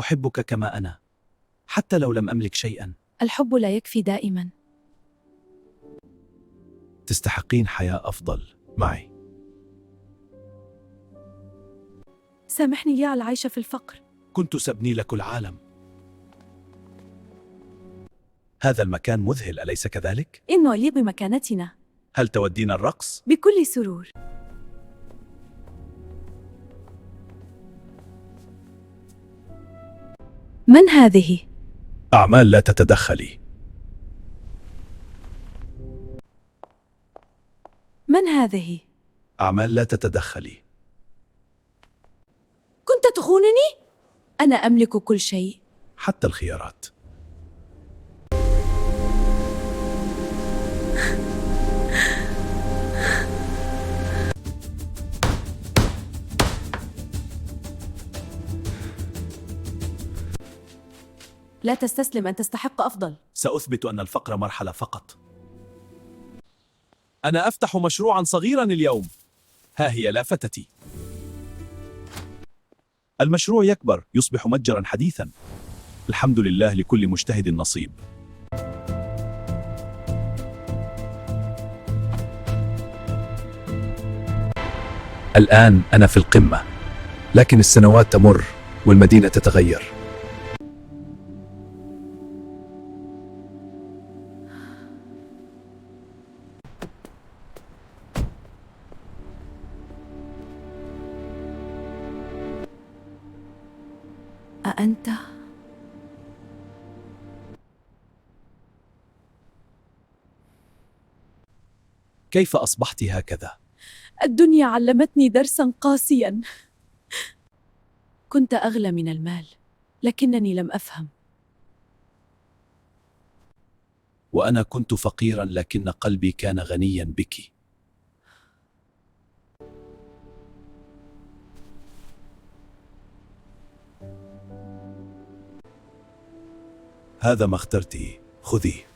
أحبك كما أنا، حتى لو لم أملك شيئا. الحب لا يكفي دائما. تستحقين حياة أفضل معي. سامحني يا على العيش في الفقر. كنت سأبني لك العالم. هذا المكان مذهل، أليس كذلك؟ إنه لي بمكانتنا. هل تودين الرقص؟ بكل سرور. من هذه؟ أعمال لا تتدخلي. من هذه؟ أعمال لا تتدخلي. كنت تخونني؟ أنا أملك كل شيء. حتى الخيارات. لا تستسلم، أن تستحق أفضل. سأثبت أن الفقر مرحلة فقط. أنا أفتح مشروعا صغيرا اليوم. ها هي لافتتي. المشروع يكبر، يصبح متجرا حديثا. الحمد لله، لكل مجتهد نصيب. الآن أنا في القمة، لكن السنوات تمر والمدينة تتغير. أأنت؟ كيف أصبحت هكذا؟ الدنيا علمتني درسا قاسيا. كنت أغلى من المال، لكنني لم أفهم. وأنا كنت فقيرا، لكن قلبي كان غنيا بك. هذا ما اخترتيه، خذيه.